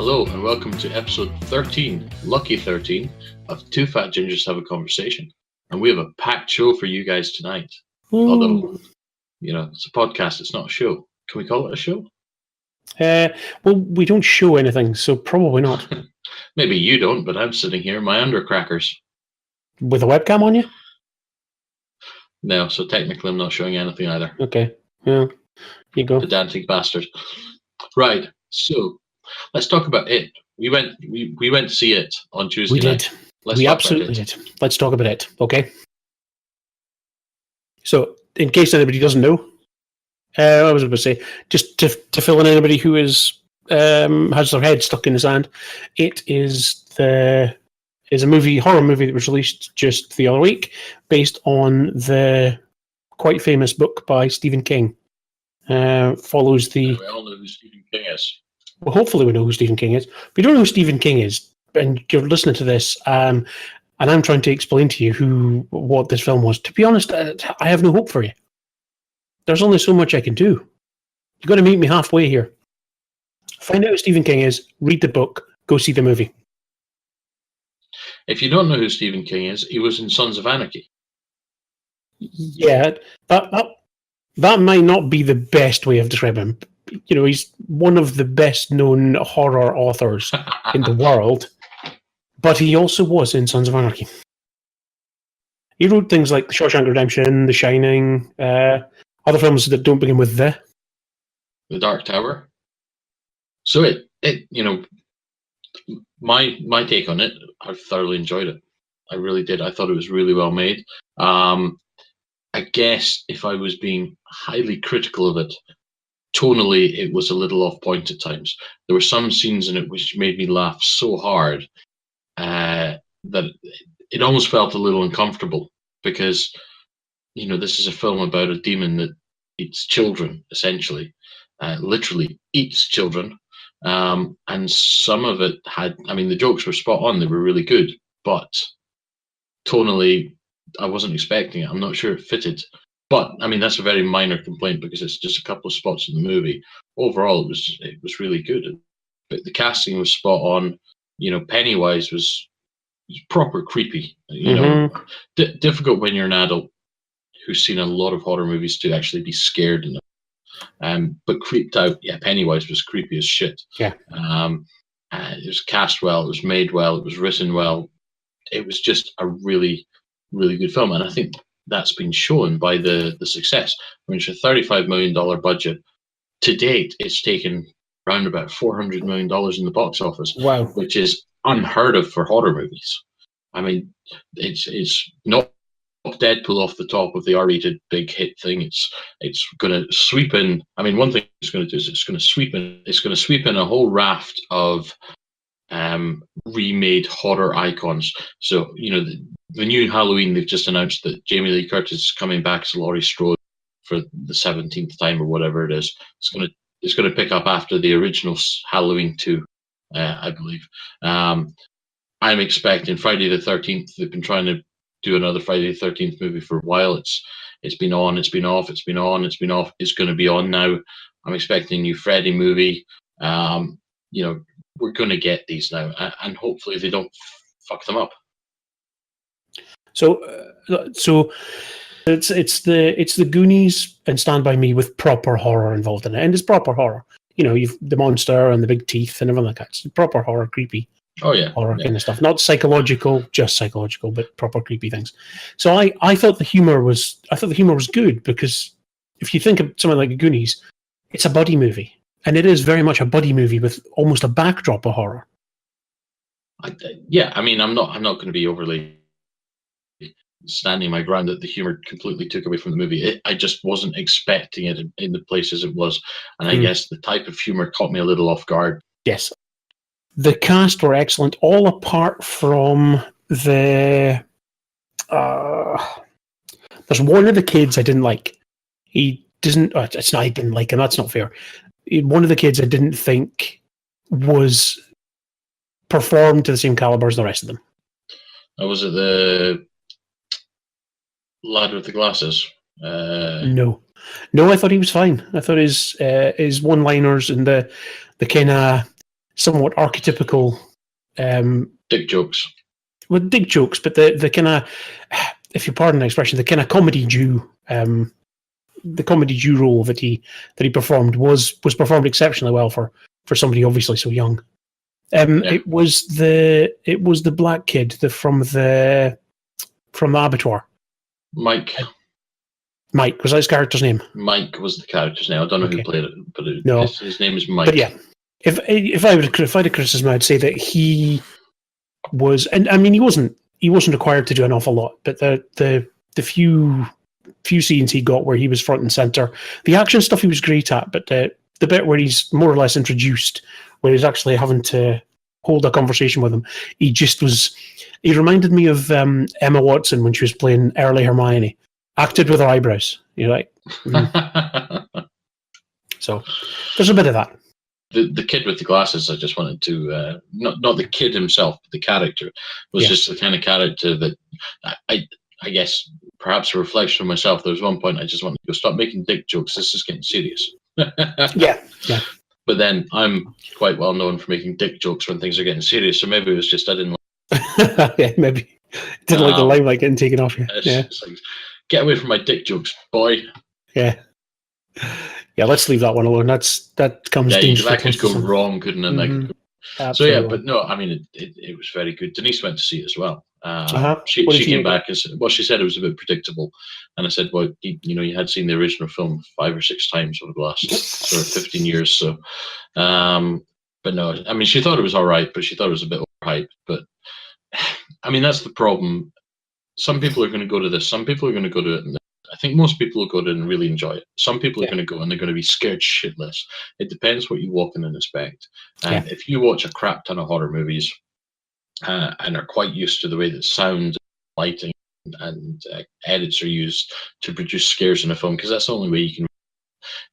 Hello and welcome to episode 13, lucky 13, of Two Fat Gingers Have a Conversation. And we have a packed show for you guys tonight. Although, it's a podcast, it's not a show. Can we call it a show? Well, we don't show anything, so probably not. Maybe you don't, but I'm sitting here in my undercrackers. With a webcam on you? No, so technically I'm not showing anything either. Okay, yeah, you go. Pedantic bastard. Right, so let's talk about it. We went to see it on Tuesday night. We absolutely did. Let's talk about it, okay? So, in case anybody doesn't know, I was about to say, just to fill in anybody who has their head stuck in the sand, it is a horror movie that was released just the other week, based on the quite famous book by Stephen King. Follows the. We all know who Stephen King is. Well, hopefully we know who Stephen King is. If you don't know who Stephen King is, and you're listening to this, and I'm trying to explain to you what this film was, to be honest, I have no hope for you. There's only so much I can do. You've got to meet me halfway here. Find out who Stephen King is, read the book, go see the movie. If you don't know who Stephen King is, he was in Sons of Anarchy. Yeah, that might not be the best way of describing him. He's one of the best-known horror authors in the world, but he also was in Sons of Anarchy. He wrote things like The Shawshank Redemption, The Shining, other films that don't begin with The Dark Tower. So my take on it, I thoroughly enjoyed it. I really did. I thought it was really well made. I guess if I was being highly critical of it, tonally it was a little off point at times. There were some scenes in it which made me laugh so hard that it almost felt a little uncomfortable, because this is a film about a demon that eats children, essentially, literally eats children, and some of it had, the jokes were spot on, they were really good, but tonally I wasn't expecting it. I'm not sure it fitted. But that's a very minor complaint, because it's just a couple of spots in the movie. Overall, it was really good. But the casting was spot on. Pennywise was proper creepy. Difficult when you're an adult who's seen a lot of horror movies to actually be scared in them. But creeped out. Yeah, Pennywise was creepy as shit. Yeah. It was cast well. It was made well. It was written well. It was just a really, really good film, and I think that's been shown by the success. It's a $35 million budget. To date, it's taken around about $400 million in the box office. Wow. Which is unheard of for horror movies. It's not Deadpool off the top of the R-rated big hit thing. It's going to sweep in. One thing it's going to do is it's going to sweep in a whole raft of remade horror icons. So the new Halloween, they've just announced that Jamie Lee Curtis is coming back as Laurie Strode for the 17th time or whatever it is. It's going to pick up after the original Halloween 2, I believe. I'm expecting Friday the 13th. They've been trying to do another Friday the 13th movie for a while. It's been on, it's been off, it's been on, it's been off. It's going to be on now. I'm expecting a new Freddy movie. We're going to get these now, and hopefully they don't fuck them up. So it's the Goonies and Stand By Me with proper horror involved in it, and it's proper horror. You've the monster and the big teeth and everything like that. It's proper horror, creepy. Oh yeah, horror kind of stuff, not psychological, just psychological, but proper creepy things. So I thought the humor was good, because if you think of something like the Goonies, it's a buddy movie, and it is very much a buddy movie with almost a backdrop of horror. I'm not going to be overly standing my ground that the humor completely took away from the movie. I just wasn't expecting it in the places it was, and I guess the type of humor caught me a little off guard. Yes. The cast were excellent, all apart from the... there's one of the kids I didn't like. He doesn't... it's not I didn't like him, that's not fair. One of the kids I didn't think was performed to the same caliber as the rest of them. Was it the lad with the glasses? No, I thought he was fine. I thought his one-liners and the kind of somewhat archetypical dick jokes. Well, dick jokes, but the kind of, if you pardon the expression, the kind of comedy Jew, the comedy Jew role that he performed was performed exceptionally well for somebody obviously so young. It was the black kid from the abattoir. Mike was that his character's name? Mike was the character's name. I don't know who played it, but his name is Mike. But yeah, if I had a criticism, I'd say that he was, and I mean he wasn't required to do an awful lot, but the few scenes he got where he was front and center, the action stuff he was great at, but the bit where he's more or less introduced, where he's actually having to hold a conversation with him, he reminded me of Emma Watson when she was playing early Hermione, acted with her eyebrows. You're like, So there's a bit of that. The kid with the glasses, I just wanted to not the kid himself, but the character was just the kind of character that I guess perhaps a reflection of myself. There was one point I just wanted to go, stop making dick jokes. This is getting serious. Yeah. But then I'm quite well known for making dick jokes when things are getting serious. So maybe it was just I didn't like. Yeah, maybe didn't like the limelight getting taken off you. It's like, get away from my dick jokes, boy. Yeah. Yeah, let's leave that one alone. That comes. Yeah, that could go wrong, couldn't it? Mm-hmm. So yeah, but no, I mean it was very good. Denise went to see it as well. She came back and said, well, she said it was a bit predictable, and I said, well, you had seen the original film 5 or 6 times over the last sort of 15 years, so. But no, I mean she thought it was all right, but she thought it was a bit overhyped. But I mean that's the problem. Some people are going to go to this. Some people are going to go to it. And I think most people will go to it and really enjoy it. Some people are going to go and they're going to be scared shitless. It depends what you walk in and expect. And if you watch a crap ton of horror movies and are quite used to the way that sound, lighting, and edits are used to produce scares in a film, because that's the only way you can.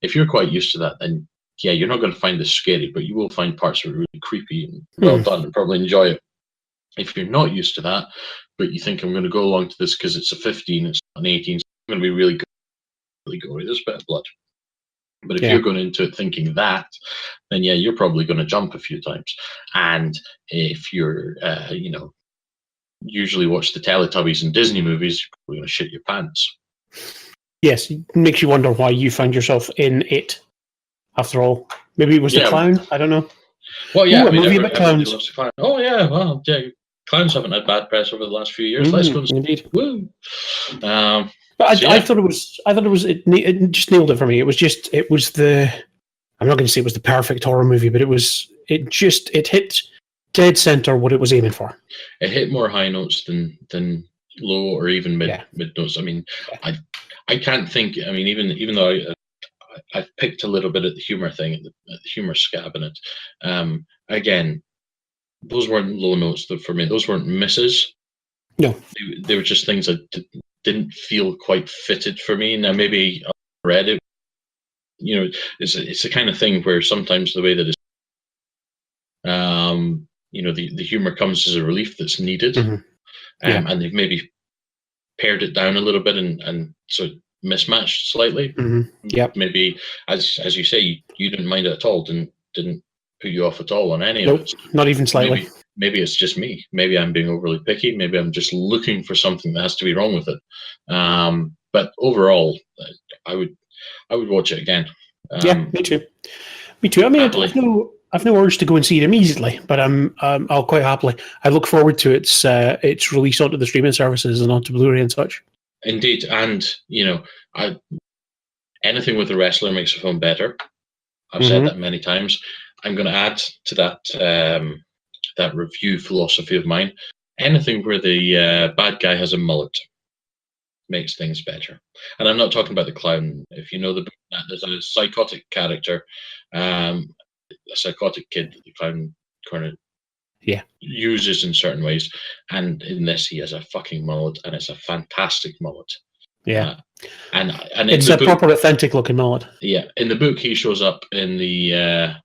If you're quite used to that, then yeah, you're not going to find this scary, but you will find parts that are really creepy and well done and probably enjoy it. If you're not used to that, but you think I'm going to go along to this because it's a 15, it's not an 18, so it's going to be really good, really gory, there's a bit of blood. But if you're going into it thinking that, then yeah, you're probably going to jump a few times. And if you're, usually watch the Teletubbies and Disney movies, you're probably going to shit your pants. Yes, it makes you wonder why you find yourself in it. After all, maybe it was the clown. I don't know. Well, yeah, I mean, movie about clowns. Oh yeah, well, yeah, clowns haven't had bad press over the last few years. Let's go. Indeed. Woo. But I thought it was. It just nailed it for me. It was the. I'm not going to say it was the perfect horror movie, but it hit dead center what it was aiming for. It hit more high notes than low or even mid notes. I mean, I can't think. I mean, even though I've picked a little bit at the humor thing, the humor scab in it. Again, those weren't low notes for me. Those weren't misses. No, they were just things that didn't feel quite fitted for me. Now maybe I read it. It's the kind of thing where sometimes the way that it's, the humor comes as a relief that's needed, and they've maybe pared it down a little bit and so mismatched slightly. Maybe as you say, you didn't mind it at all, didn't put you off at all on any of it. Not even slightly. Maybe it's just me. Maybe I'm being overly picky. Maybe I'm just looking for something that has to be wrong with it. But overall, I would watch it again. Me too. I mean, I've no urge to go and see it immediately, but I'll quite happily. I look forward to its release onto the streaming services and onto Blu-ray and such. Indeed, and anything with a wrestler makes a film better. I've said that many times. I'm going to add to that review philosophy of mine. Anything where the bad guy has a mullet makes things better. And I'm not talking about the clown. If you know there's a psychotic character, a psychotic kid that the clown kind of uses in certain ways, and in this he has a fucking mullet, and it's a fantastic mullet. And it's a proper authentic looking mullet. Yeah, in the book he shows up in the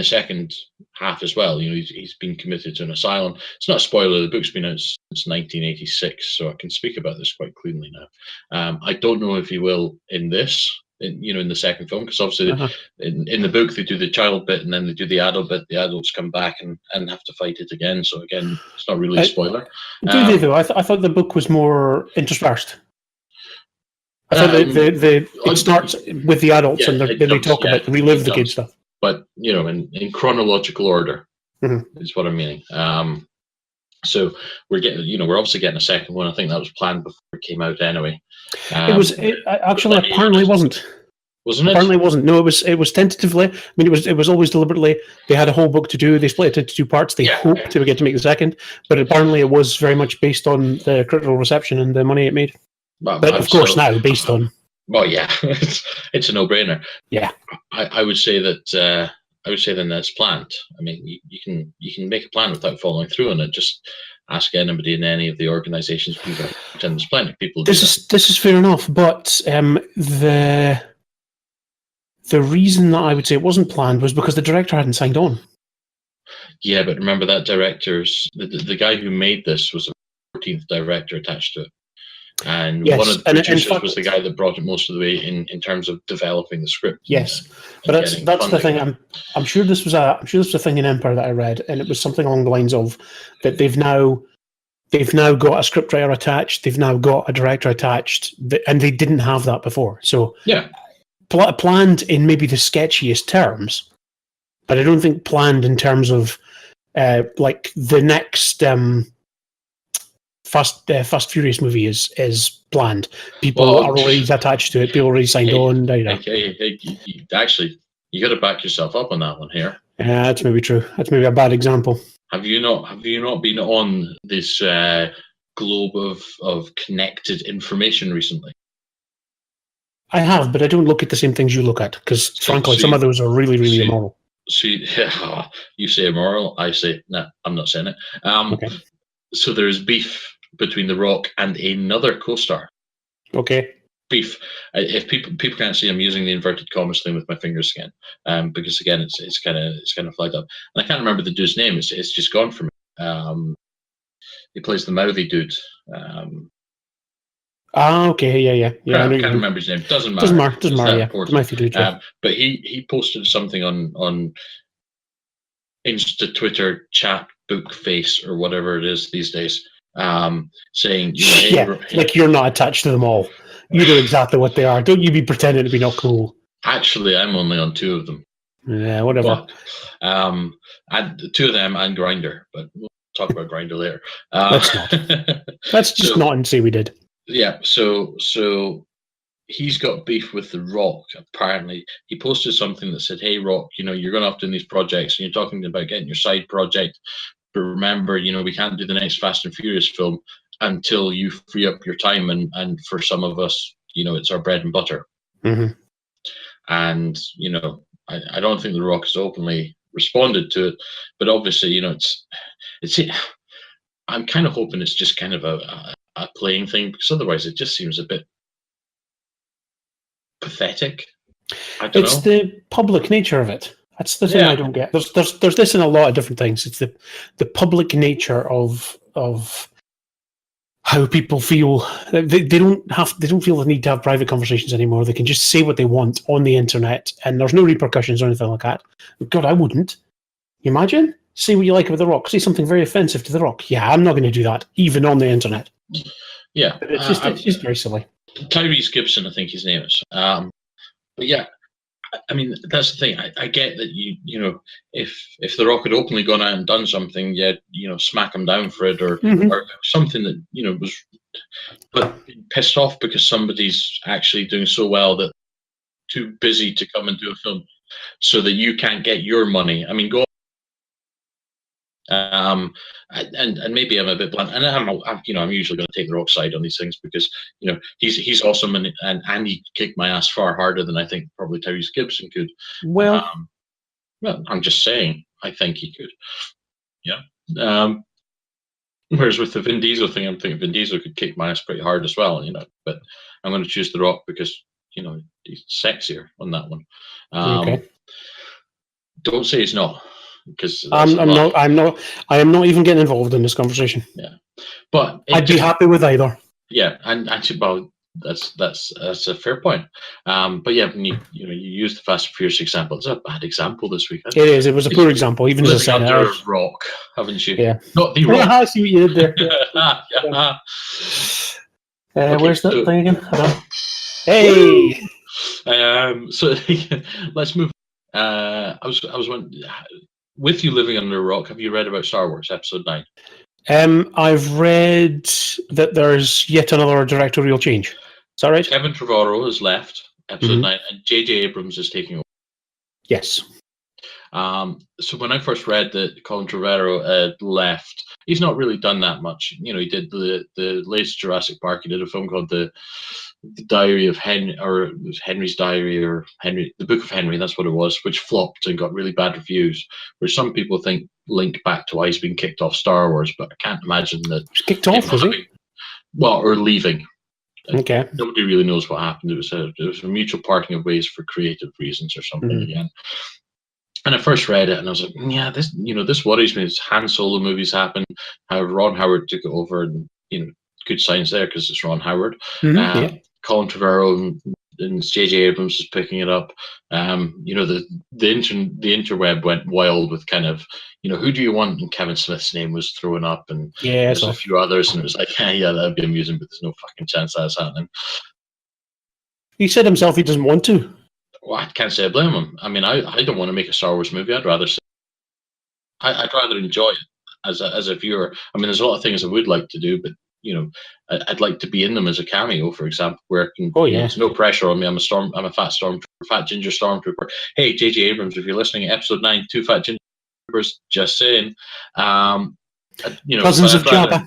second half as well. He's been committed to an asylum. It's not a spoiler. The book's been out since 1986, so I can speak about this quite cleanly now. I don't know if he will in this, in the second film, because obviously in the book they do the child bit and then they do the adult bit. The adults come back and have to fight it again. So again, it's not really a spoiler. Do they though? I thought the book was more interspersed. I thought it starts with the adults and they talk about relive the kid stuff. But in chronological order is what I'm meaning. So we're obviously getting a second one. I think that was planned before it came out anyway. Apparently wasn't. Wasn't it? Apparently it wasn't. No, it was tentatively. I mean, it was always deliberately. They had a whole book to do. They split it into 2 parts. They hoped they would get to make the second, but apparently it was very much based on the critical reception and the money it made. But of course, now based on. Well, yeah, it's a no-brainer. Yeah, I would say that. I would say then that's planned. I mean, you can make a plan without following through on it. Just ask anybody in any of the organisations. There's plenty of people. This is fair enough, but the reason that I would say it wasn't planned was because the director hadn't signed on. Yeah, but remember that director's the guy who made this was a 14th director attached to it. And one of the producers was the guy that brought it most of the way in terms of developing the script. Yes, but that's the thing. I'm sure this was a thing in Empire that I read, and it was something along the lines of that they've now got a scriptwriter attached, they've now got a director attached, and they didn't have that before. So yeah, planned in maybe the sketchiest terms, but I don't think planned in terms of like the next. Fast Furious movie is planned. People are already attached to it. People already signed on. Actually, you got to back yourself up on that one here. Yeah, that's maybe true. That's maybe a bad example. Have you not been on this globe of connected information recently? I have, but I don't look at the same things you look at because, frankly, some of those are really, really immoral. See, you say immoral. I say no. I'm not saying it. Okay. So there is beef between The Rock and another co-star. Okay. Beef. If people can't see, I'm using the inverted commas thing with my fingers again, because again it's kind of flagged up, and I can't remember the dude's name. It's just gone from me. He plays the mouthy dude. Okay, yeah. I can't remember his name. Doesn't matter. Doesn't matter. Yeah, the mouthy dude. Yeah. But he posted something on Insta, Twitter, chat, book face, or whatever it is these days, saying, like you're not attached to them all. You know exactly what they are. Don't you be pretending to be not cool. Actually, I'm only on 2 of them. Yeah, whatever. And 2 of them and Grindr, but we'll talk about Grindr later. Let's not. Let's just not and say we did. Yeah, so he's got beef with The Rock. Apparently, he posted something that said, "Hey, Rock, you're going off doing these projects, and you're talking about getting your side project. But remember, we can't do the next Fast and Furious film until you free up your time. And for some of us, it's our bread and butter." Mm-hmm. And I don't think The Rock has openly responded to it, but obviously, it's. I'm kind of hoping it's just kind of a playing thing, because otherwise it just seems a bit pathetic. It's the public nature of it. That's the thing I don't get. There's this in a lot of different things. It's the public nature of how people feel. They don't feel the need to have private conversations anymore. They can just say what they want on the internet, and there's no repercussions or anything like that. God, I wouldn't. You imagine? Say what you like about The Rock. Say something very offensive to The Rock. Yeah, I'm not going to do that, even on the internet. Yeah, it's just very silly. Tyrese Gibson, I think his name is. But yeah, I mean, that's the thing. I get that if The Rock had openly gone out and done something, smack him down for it, or something that was, but pissed off because somebody's actually doing so well that too busy to come and do a film, so that you can't get your money. I mean, go. And maybe I'm a bit blunt, and I'm usually going to take The Rock's side on these things because he's awesome and he kicked my ass far harder than I think probably Tyrese Gibson could. Well, I'm just saying I think he could. Yeah. Whereas with the Vin Diesel thing, I'm thinking Vin Diesel could kick my ass pretty hard as well, But I'm going to choose The Rock because he's sexier on that one. Okay. Don't say he's not. Because I am not even getting involved in this conversation. Yeah, but I'd be happy with either. Yeah, and actually, well, that's a fair point. But yeah, when you use the Fast and Furious example, it's a bad example this week. It is. It was a poor example, even as I Living said. under a rock, haven't you? Yeah. Not the rock. I see what you did there. Yeah. Okay, where's that thing again? Hey. So let's move. I was wondering, with you living under a rock, have you read about Star Wars Episode 9? I've read that there's yet another directorial change. Is that right? Kevin Trevorrow has left Episode 9, and J.J. Abrams is taking over. Yes. So when I first read that Colin Trevorrow had left, he's not really done that much. You know, he did the latest Jurassic Park. He did a film called the Diary of Henry, or it was Henry's Diary, or Henry, the Book of Henry. That's what it was, which flopped and got really bad reviews. Which some people think link back to why he's been kicked off Star Wars, but I can't imagine that. Kicked off, was he? Well, or leaving. Okay. Nobody really knows what happened. It was a mutual parting of ways for creative reasons or something again. And I first read it, and I was like, "Yeah, this worries me." It's Han Solo movies happen. How Ron Howard took it over, and good signs there because it's Ron Howard. Colin Trevorrow and J.J. Abrams is picking it up. The interweb went wild with kind of, who do you want? And Kevin Smith's name was thrown up, and there's a few others, and it was like, yeah, that'd be amusing, but there's no fucking chance that's happening. He said himself he doesn't want to. Well, I can't say I blame him. I mean, I don't want to make a Star Wars movie. I'd rather enjoy it as a viewer. I mean, there's a lot of things I would like to do, but I'd like to be in them as a cameo, for example, where I can. There's no pressure on me. I'm a fat ginger stormtrooper. Hey, J.J. Abrams, if you're listening, Episode 9, 2 fat ginger troopers. Just saying. Cousins of Jabba.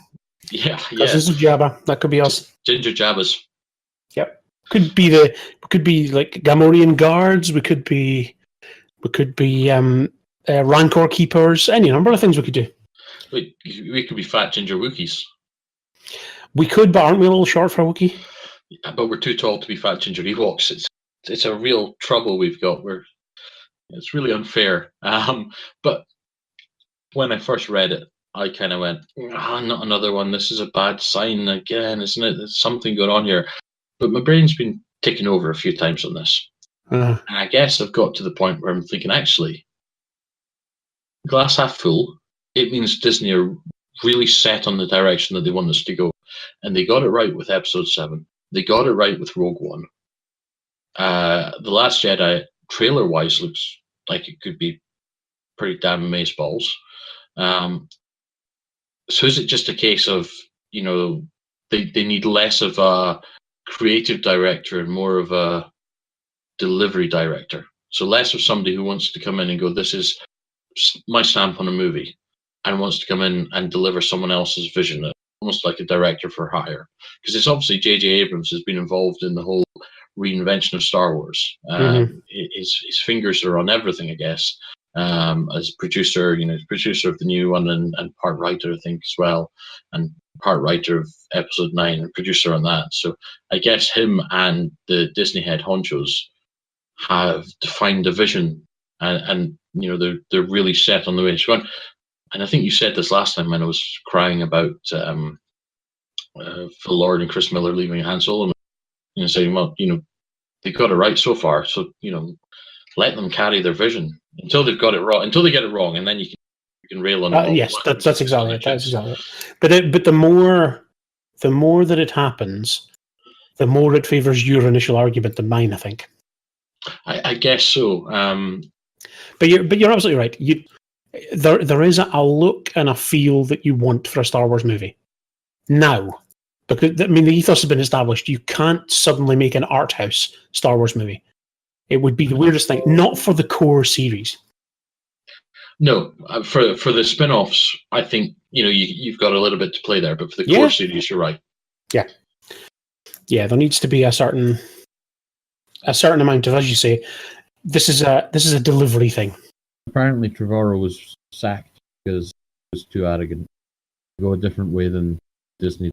Yeah. Cousins of Jabba. That could be us. Ginger Jabbas. Yep. Could be like Gamorrean guards. We could be Rancor keepers. Any number of things we could do. We could be fat ginger Wookiees. We could, but aren't we a little short for a Wookiee? Yeah, but we're too tall to be fat ginger Ewoks. It's a real trouble we've got. It's really unfair. But when I first read it, I kind of went, not another one. This is a bad sign again, isn't it? There's something going on here. But my brain's been ticking over a few times on this. And I guess I've got to the point where I'm thinking, actually, glass half full, it means Disney are really set on the direction that they want us to go. And they got it right with Episode 7. They got it right with Rogue One. The Last Jedi, trailer-wise, looks like it could be pretty damn amazeballs. So is it just a case of, they need less of a creative director and more of a delivery director? So less of somebody who wants to come in and go, this is my stamp on a movie, and wants to come in and deliver someone else's vision, almost like a director for hire. Because it's obviously J.J. Abrams has been involved in the whole reinvention of Star Wars. His fingers are on everything, I guess. As producer, producer of the new one and part writer, I think, as well, and part writer of Episode 9 and producer on that. So I guess him and the Disney head honchos have defined a vision, and they're really set on the way it's going. And I think you said this last time when I was crying about Phil Lord and Chris Miller leaving Han Solo, saying, well, they got it right so far, so let them carry their vision until they've got it wrong, until they get it wrong, and then you can rail on it. Yes, that's exactly it. That's exactly it. But the more that it happens, the more it favors your initial argument than mine, I think. I guess so. But you're absolutely right. There is a look and a feel that you want for a Star Wars movie now, because the ethos has been established. You can't suddenly make an art house Star Wars movie. It would be the weirdest thing. Not for the core series. No, for the spin-offs, I think you've got a little bit to play there. But for the core series, you're right. Yeah. There needs to be a certain amount of, as you say, this is a delivery thing. Apparently, Trevorrow was sacked because he was too arrogant. Go a different way than Disney.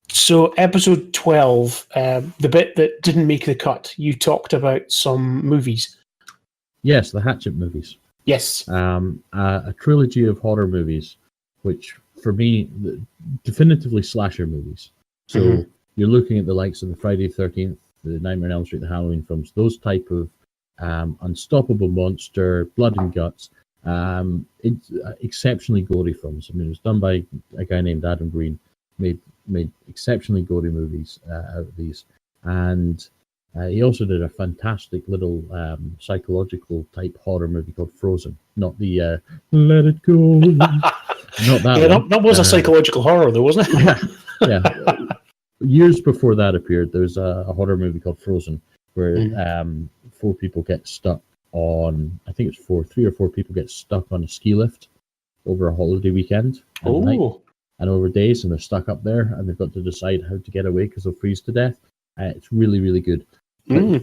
So, Episode 12, the bit that didn't make the cut, you talked about some movies. Yes, the Hatchet movies. Yes. A trilogy of horror movies, which for me, definitively slasher movies. So you're looking at the likes of the Friday the 13th, the Nightmare on Elm Street, the Halloween films, those type of unstoppable monster, blood and guts. It's exceptionally gory films. I mean, it was done by a guy named Adam Green. Made exceptionally gory movies out of these, and he also did a fantastic little psychological type horror movie called Frozen. Not the Let It Go. Not that Yeah, one. that was a psychological horror, though, wasn't it? Yeah. Years before that appeared, there's a horror movie called Frozen, where 4 people get stuck on, I think it's 3 or 4 people get stuck on a ski lift over a holiday weekend at night and over days, and they're stuck up there, and they've got to decide how to get away because they'll freeze to death. It's really, really good.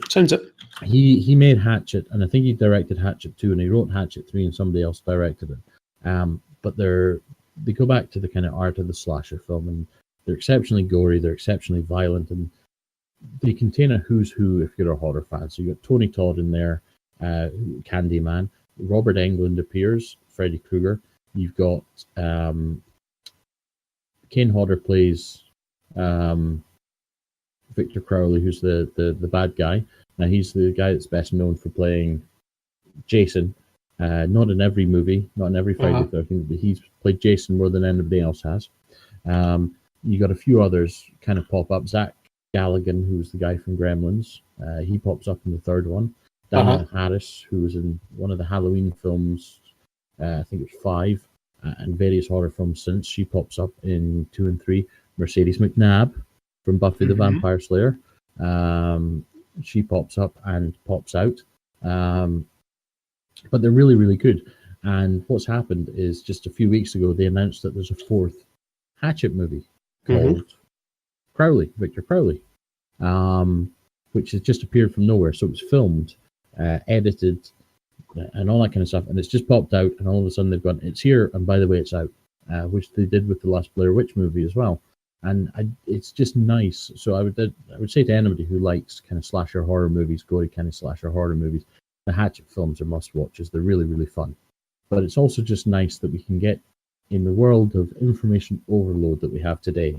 Sounds it. He made Hatchet, and I think he directed Hatchet 2, and he wrote Hatchet 3, and somebody else directed it. But they go back to the kind of art of the slasher film, and they're exceptionally gory, they're exceptionally violent, and they contain a who's who if you're a horror fan. So you've got Tony Todd in there, Candyman. Robert Englund appears, Freddy Krueger. You've got Kane Hodder plays Victor Crowley, who's the bad guy. Now he's the guy that's best known for playing Jason. Not in every movie, not in every Friday the 13th, but he's played Jason more than anybody else has. You got a few others kind of pop up. Zach Galligan, who's the guy from Gremlins, he pops up in the third one. Danielle Harris, who was in one of the Halloween films, I think it was 5, and various horror films since. She pops up in 2 and 3. Mercedes McNabb from Buffy the Vampire Slayer. She pops up and pops out. But they're really, really good. And what's happened is just a few weeks ago, they announced that there's a 4th Hatchet movie called Crowley, Victor Crowley, which has just appeared from nowhere. So it was filmed, edited, and all that kind of stuff. And it's just popped out, and all of a sudden they've gone, it's here, and by the way, it's out, which they did with the last Blair Witch movie as well. And it's just nice. So I would say to anybody who likes kind of slasher horror movies, gory kind of slasher horror movies, the Hatchet films are must-watches. They're really, really fun. But it's also just nice that we can get, in the world of information overload that we have today,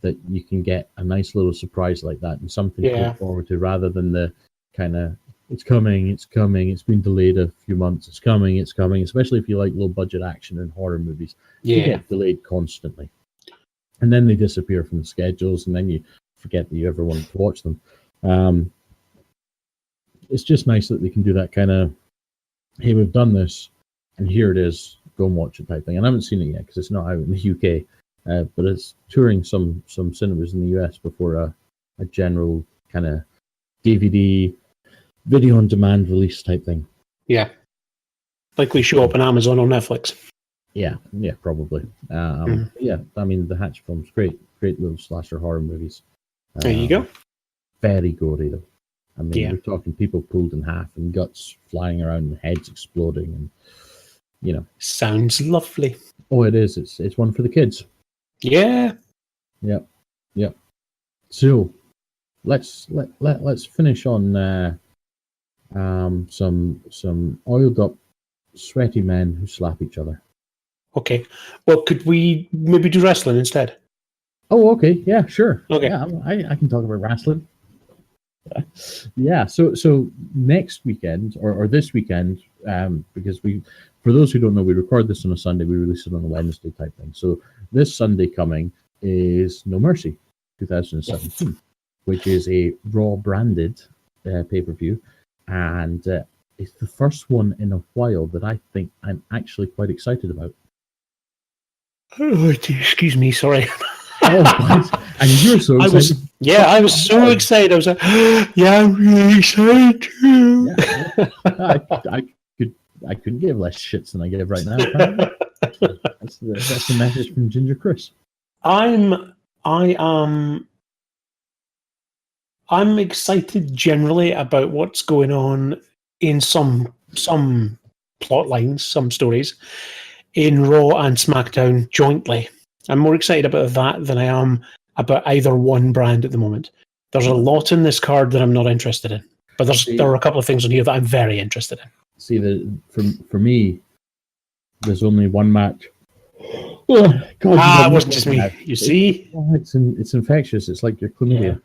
that you can get a nice little surprise like that and something to look forward to, rather than the kind of, it's coming, it's been delayed a few months, it's coming, especially if you like low-budget action and horror movies. They get delayed constantly. And then they disappear from the schedules, and then you forget that you ever wanted to watch them. It's just nice that they can do that kind of, hey, we've done this, and here it is, go and watch it type thing. And I haven't seen it yet because it's not out in the UK, but it's touring some cinemas in the US before a general kind of DVD, video on demand release type thing. Yeah. Likely show up on Amazon or Netflix. Yeah, probably. Yeah, I mean, the Hatch film's great little slasher horror movies. There you go. Very gory, though. I mean, we're talking people pulled in half and guts flying around and heads exploding, and Sounds lovely. Oh, it is. It's one for the kids. Yeah. Yep. So let's finish on some oiled up, sweaty men who slap each other. Okay. Well, could we maybe do wrestling instead? Oh, okay. Yeah, sure. Okay. Yeah, I can talk about wrestling. Yeah. So next weekend or this weekend, because for those who don't know, we record this on a Sunday, we release it on a Wednesday type thing. So this Sunday coming is No Mercy 2017, which is a Raw branded pay-per-view, and it's the first one in a while that I think I'm actually quite excited about. Oh, excuse me, sorry. And you're so excited. I was so excited. I was like, yeah, I'm really excited too. Yeah. I couldn't give less shits than I give right now. That's the message from Ginger Chris. I'm excited generally about what's going on in some plot lines, some stories in Raw and SmackDown jointly. I'm more excited about that than I am about either one brand at the moment. There's a lot in this card that I'm not interested in, but there are a couple of things on here that I'm very interested in. See, for me, there's only one match Oh, God, It wasn't just me. You see? It's infectious. It's like your chlamydia.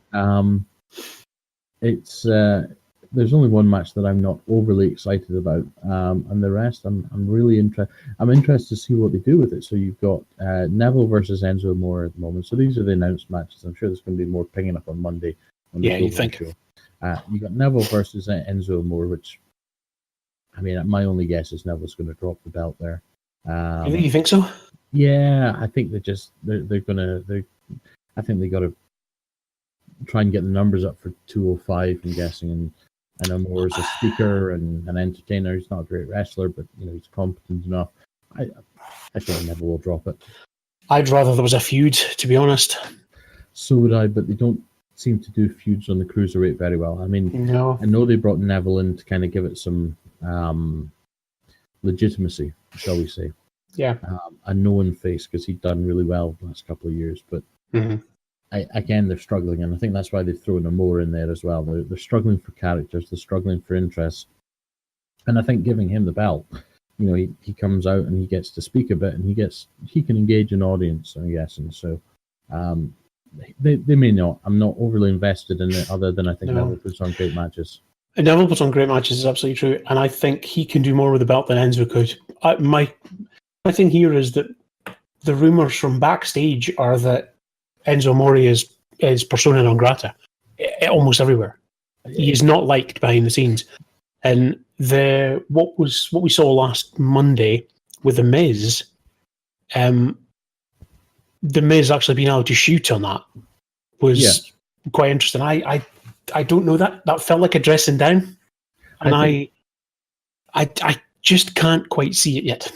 There's only one match that I'm not overly excited about, and the rest I'm really interested. I'm interested to see what they do with it. So you've got Neville versus Enzo Amore at the moment. So these are the announced matches. I'm sure there's going to be more pinging up on Monday. On the you think? show. You got Neville versus Enzo Amore, which, I mean, my only guess is Neville's going to drop the belt there. You think so? Yeah, I think I think they got to try and get the numbers up for 205. I'm guessing, and Amore's a speaker and an entertainer. He's not a great wrestler, but he's competent enough. I think Neville will drop it. I'd rather there was a feud, to be honest. So would I, but they don't seem to do feuds on the cruiserweight very well. I mean, no. I know they brought Neville in to kind of give it some legitimacy, shall we say. Yeah. A known face, because he'd done really well the last couple of years. But again, they're struggling, and I think that's why they've thrown Amore in there as well. They're struggling for characters, they're struggling for interest. And I think giving him the belt, he comes out and he gets to speak a bit, and he can engage an audience, I guess. And so they may not. I'm not overly invested in it, other than I think Neville puts on great matches. Neville puts on great matches is absolutely true, and I think he can do more with the belt than Enzo could. My thing here is that the rumors from backstage are that Enzo Amore is persona non grata almost everywhere. He is not liked behind the scenes, and what we saw last Monday with the Miz, the Miz actually being able to shoot on that was quite interesting. I don't know, that felt like a dressing down, and I just can't quite see it yet.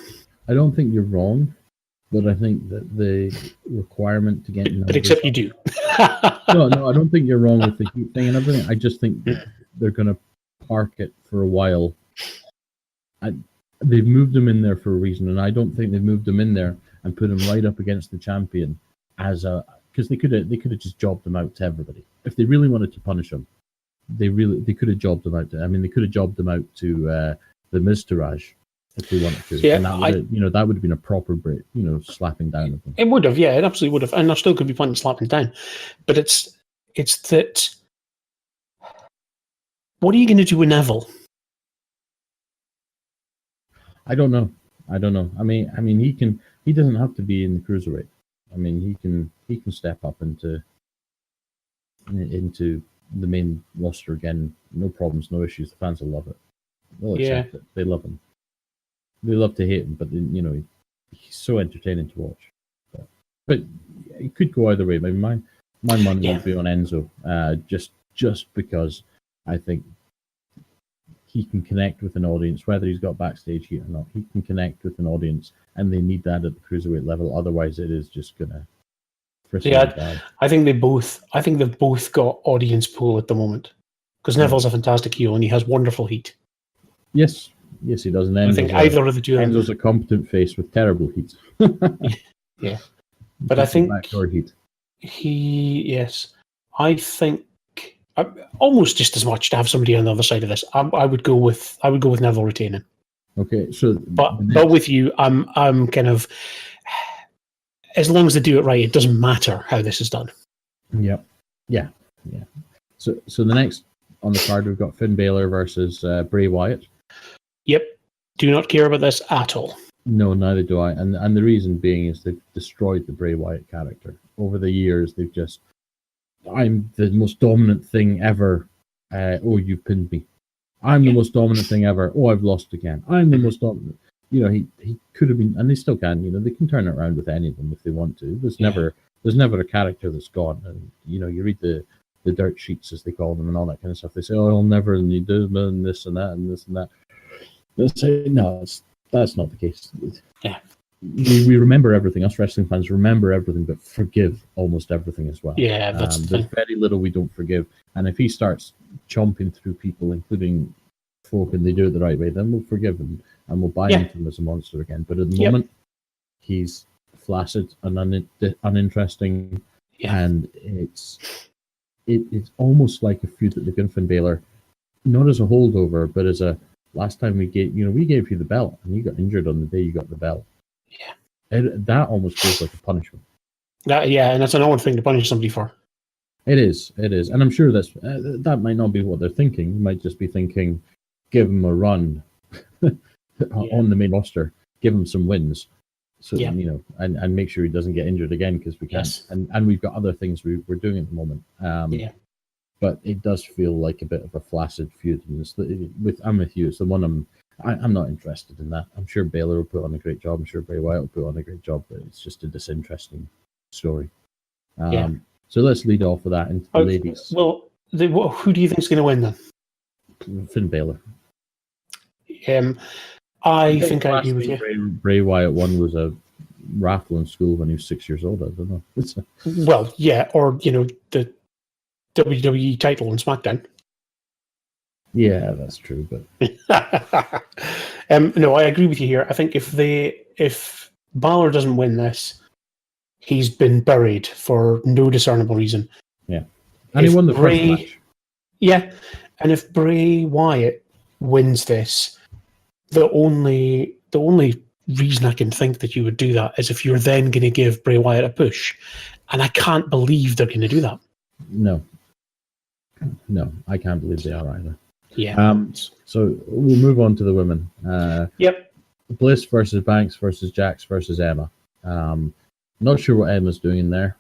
I don't think you're wrong, but I think that the requirement to get numbers... But except you do. No, I don't think you're wrong with the heat thing and everything. I just think they're going to park it for a while. They've moved him in there for a reason, and I don't think they've moved him in there and put him right up against the champion because they could have just jobbed him out to everybody. If they really wanted to punish him, they could have jobbed him out they could have jobbed him out to the Miztourage if they wanted to. Yeah, and that would have been a proper break, slapping down of them. It would have, it absolutely would have. And there still could be plenty of slapping down. But it's that, what are you going to do with Neville? I don't know. I mean, he doesn't have to be in the cruiserweight. I mean, he can step up into the main roster again. No problems, no issues. The fans will love it. They'll accept it. They love him. They love to hate him, but he's so entertaining to watch. But it could go either way. I mean, my money would be on Enzo, just because I think he can connect with an audience, whether he's got backstage heat or not. He can connect with an audience, and they need that at the cruiserweight level. Otherwise, it is just gonna. I think they've both got audience pool at the moment, because Neville's a fantastic heel and he has wonderful heat. Yes, he does. And I think either of the two. Enzo's a competent face with terrible heat. Yeah, but I think backdoor heat. I think almost just as much to have somebody on the other side of this. I would go with Neville retaining. Okay, so but with you, I'm kind of, as long as they do it right, it doesn't matter how this is done. Yep. Yeah. So the next on the card, we've got Finn Balor versus Bray Wyatt. Yep. Do not care about this at all. No, neither do I. And the reason being is they've destroyed the Bray Wyatt character. Over the years, they've just, I'm the most dominant thing ever. You've pinned me. I'm the most dominant thing ever. Oh, I've lost again. I'm the most dominant. He could have been, and they still can. They can turn it around with any of them if they want to. There's never a character that's gone. And you read the dirt sheets, as they call them, and all that kind of stuff. They say, "Oh, I'll never," and you do, and this and that, and this and that. They say, no, that's not the case. Yeah. We remember everything. Us wrestling fans remember everything, but forgive almost everything as well. Yeah, that's there's very little we don't forgive. And if he starts chomping through people, including folk, and they do it the right way, then we'll forgive him and we'll buy into him as a monster again. But at the moment, he's flaccid and uninteresting, and it's almost like a feud that they've given Finn Balor, not as a holdover, but as a last time we gave you the belt, and you got injured on the day you got the belt. Yeah. That almost feels like a punishment. And that's an odd thing to punish somebody for. It is, and I'm sure that might not be what they're thinking. You might just be thinking, give him a run on the main roster, give him some wins, so and make sure he doesn't get injured again, because we can't. Yes. And we've got other things we're doing at the moment. But it does feel like a bit of a flaccid feud. I'm with you. It's the one I'm not interested in that. I'm sure Baylor will put on a great job. I'm sure Bray Wyatt will put on a great job, but it's just a disinteresting story. So let's lead off with that into the ladies. Well, who do you think is going to win then? Finn Balor. I think I agree with you. Bray Wyatt won was a raffle in school when he was 6 years old. I don't know. Well, yeah, or the WWE title on SmackDown. Yeah, that's true. But no, I agree with you here. I think if Balor doesn't win this, he's been buried for no discernible reason. Yeah, and he won the first match. Yeah, and if Bray Wyatt wins this, the only reason I can think that you would do that is if you're then going to give Bray Wyatt a push, and I can't believe they're going to do that. No, I can't believe they are either. Yeah. So we'll move on to the women. Yep. Bliss versus Banks versus Jax versus Emma. Not sure what Emma's doing in there,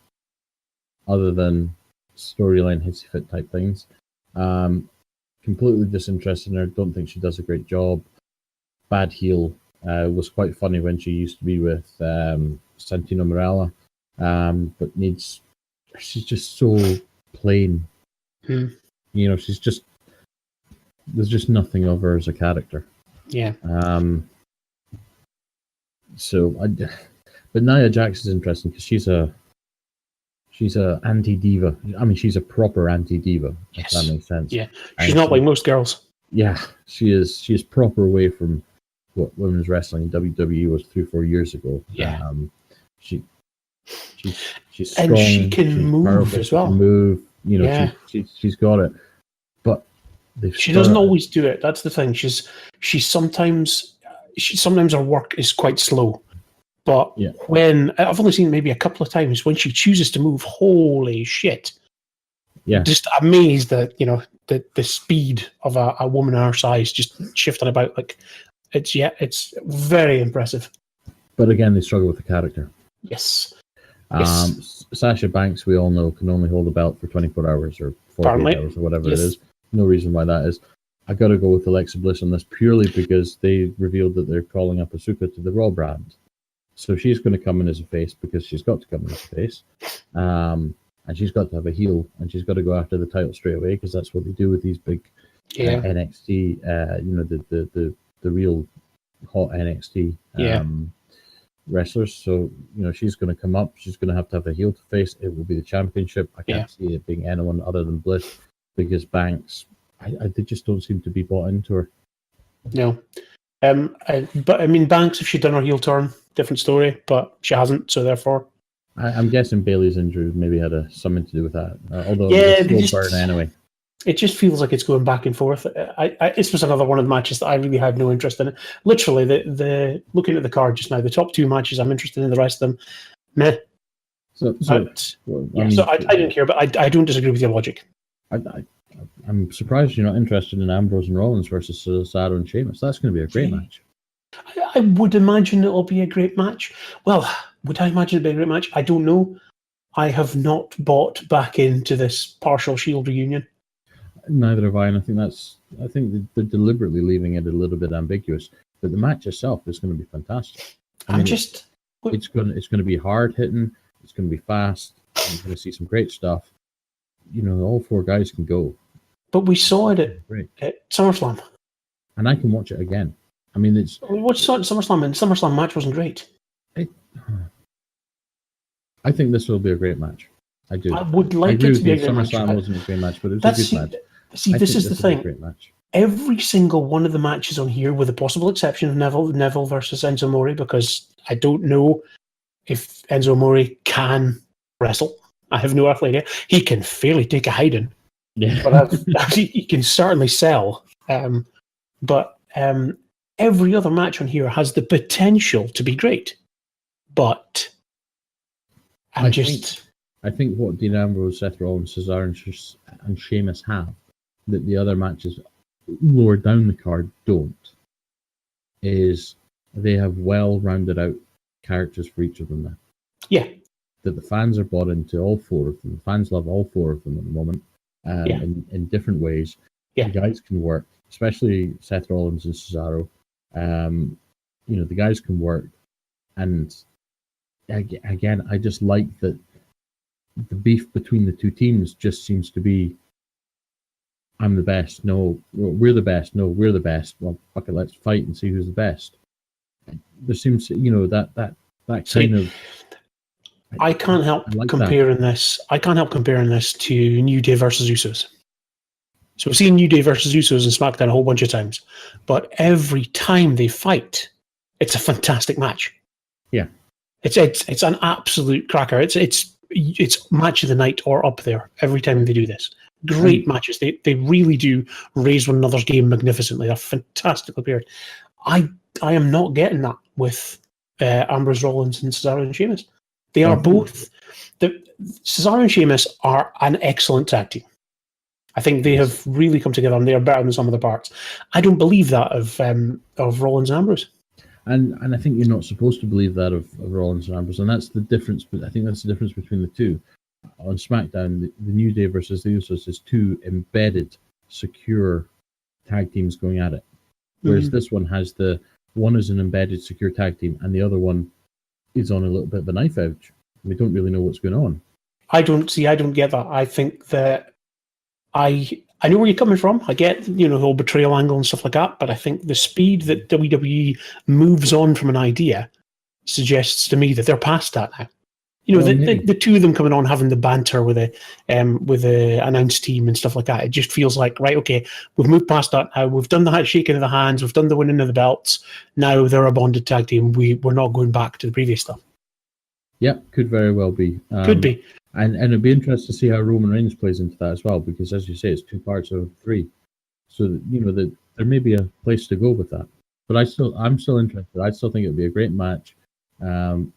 other than storyline hissy fit type things. Completely disinterested in her. Don't think she does a great job. Bad heel. Was quite funny when she used to be with Santino Marella, but she's just so plain. She's just, there's just nothing of her as a character. Yeah. But Nia Jax is interesting because she's a anti-diva. I mean, she's a proper anti-diva. Yes. If that makes sense. Yeah. She's not like most girls. Yeah, she is. She is proper away from what women's wrestling in WWE was 3-4 years ago. Yeah. She's strong. And she can move as well. Move. She's got it. But she doesn't always do it. That's the thing. She's sometimes her work is quite slow. But when I've only seen it maybe a couple of times, when she chooses to move, holy shit! Yeah, just amazed that the speed of a woman our size just shifting about. Like it's very impressive. But again, they struggle with the character. Yes. Sasha Banks, we all know, can only hold a belt for 24 hours or 48 hours or whatever it is. No reason why that is. I got to go with Alexa Bliss on this purely because they revealed that they're calling up Asuka to the Raw brand. So she's going to come in as a face because she's got to come in as a face. And she's got to have a heel, and she's got to go after the title straight away because that's what they do with these big NXT, the real hot NXT wrestlers. So, she's going to come up. She's going to have a heel to face. It will be the championship. I can't see it being anyone other than Bliss because Banks, they just don't seem to be bought into her. No. But I mean, Banks, if she'd done her heel turn, different story, but she hasn't, so therefore. I'm guessing Bayley's injury maybe had something to do with that. Although burn anyway. It just feels like it's going back and forth. This was another one of the matches that I really had no interest in. Literally, the looking at the card just now, the top two matches I'm interested in, the rest of them, meh. I didn't care, but I don't disagree with your logic. I'm surprised you're not interested in Ambrose and Rollins versus Cesaro and Sheamus. That's going to be a great match. I would imagine it'll be a great match. Well, would I imagine it'd be a great match? I don't know. I have not bought back into this partial Shield reunion. Neither have I, and I think they're deliberately leaving it a little bit ambiguous. But the match itself is going to be fantastic. It's going to be hard hitting. It's going to be fast. You're going to see some great stuff. All four guys can go. But we saw it at SummerSlam. And I can watch it again. I mean, we watched it at SummerSlam, and the SummerSlam match wasn't great. I think this will be a great match. I do. I would like it to be a great match. SummerSlam wasn't a great match, but it was a good match. See, this is the thing. Great match. Every single one of the matches on here, with the possible exception of Neville versus Enzo Amore, because I don't know if Enzo Amore can wrestle. I have no earthly idea. He can fairly take a hiding. Yeah. But he can certainly sell. But every other match on here has the potential to be great. but I think what Dean Ambrose, Seth Rollins, Cesaro, and Sheamus have that the other matches lower down the card don't is they have well rounded out characters for each of them now. Yeah. That the fans are bought into all four of them. The fans love all four of them at the moment in different ways. Yeah. The guys can work, especially Seth Rollins and Cesaro. The guys can work. And again, I just like that the beef between the two teams just seems to be, I'm the best. No, we're the best. No, we're the best. Well, fuck it, let's fight and see who's the best. There seems, that kind of. I can't help comparing this. I can't help comparing this to New Day versus Usos. So we've seen New Day versus Usos in SmackDown a whole bunch of times, but every time they fight, it's a fantastic match. Yeah, it's an absolute cracker. It's match of the night or up there every time they do this. Great matches. They really do raise one another's game magnificently. They're fantastically paired. I am not getting that with Ambrose, Rollins, and Cesaro and Sheamus. They are both. Cesaro and Sheamus are an excellent tag team. I think they have really come together and they are better than some of the parts. I don't believe that of Rollins and Ambrose. And I think you're not supposed to believe that of Rollins and Ambrose, and that's the difference. But I think that's the difference between the two. On SmackDown, the New Day versus the Usos is two embedded, secure tag teams going at it, whereas this one has one is an embedded, secure tag team, and the other one is on a little bit of a knife edge. We don't really know what's going on. I don't get that. I think that I know where you're coming from. I get, the whole betrayal angle and stuff like that, but I think the speed that WWE moves on from an idea suggests to me that they're past that now. The two of them coming on having the banter with the announced team and stuff like that. It just feels like, right, okay, we've moved past that now. We've done the shaking of the hands. We've done the winning of the belts. Now they're a bonded tag team. We're not going back to the previous stuff. Yeah, could very well be. Could be. And it'd be interesting to see how Roman Reigns plays into that as well, because as you say, it's two parts of three. So that there may be a place to go with that. But I'm still interested. I still think it'd be a great match. And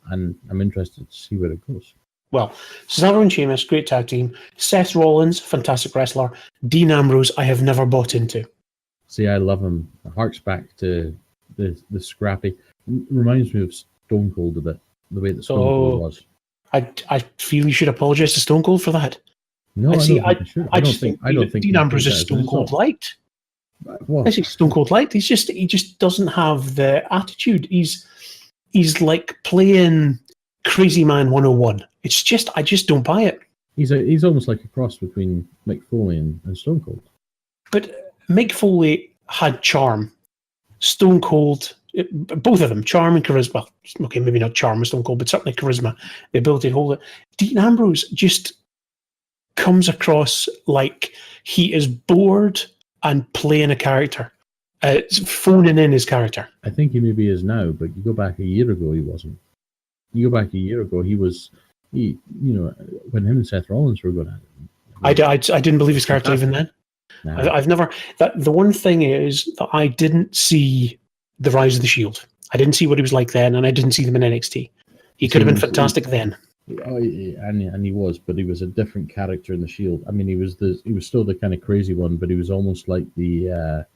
I'm interested to see where it goes. Well, Cesaro and Sheamus, great tag team. Seth Rollins, fantastic wrestler. Dean Ambrose, I have never bought into. See, I love him. It harks back to the scrappy. Reminds me of Stone Cold a bit, the way that Stone Cold was. I feel you should apologise to Stone Cold for that. No, I don't think Dean Ambrose is Stone Cold light. I say Stone Cold light. He just doesn't have the attitude. He's like playing Crazy Man 101. It's just, I just don't buy it. He's almost like a cross between Mick Foley and Stone Cold. But Mick Foley had charm. Stone Cold, both of them, charm and charisma. Okay, maybe not charm with Stone Cold, but certainly charisma, the ability to hold it. Dean Ambrose just comes across like he is bored and playing a character. Phoning in his character. I think he maybe is now, but you go back a year ago, he wasn't. You go back a year ago, he was, when him and Seth Rollins were going at it. I didn't believe his character even then. No. I've never. The one thing is that I didn't see the Rise of the Shield. I didn't see what he was like then, and I didn't see them in NXT. He could have been fantastic then. And he was, but he was a different character in the Shield. I mean, he was still the kind of crazy one, but he was almost like the.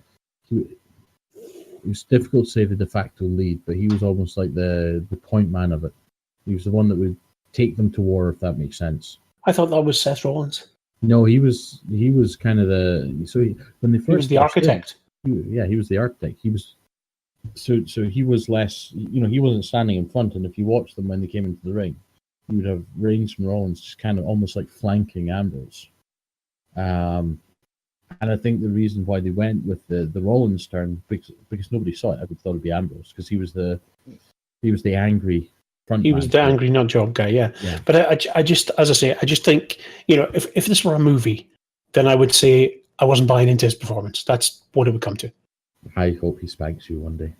It was difficult to say the de facto lead, but he was almost like the point man of it. He was the one that would take them to war, if that makes sense. I thought that was Seth Rollins. No, he was kind of when they first. He was the architect. He was the architect. He was so he was less. He wasn't standing in front, and if you watch them when they came into the ring, you would have Reigns and Rollins just kind of almost like flanking Ambrose. And I think the reason why they went with the Rollins turn because nobody saw it. I would thought it'd be Ambrose because he was the angry front. He was the angry nut job guy, yeah. But I just, as I say, I just think if this were a movie, then I would say I wasn't buying into his performance. That's what it would come to. I hope he spanks you one day.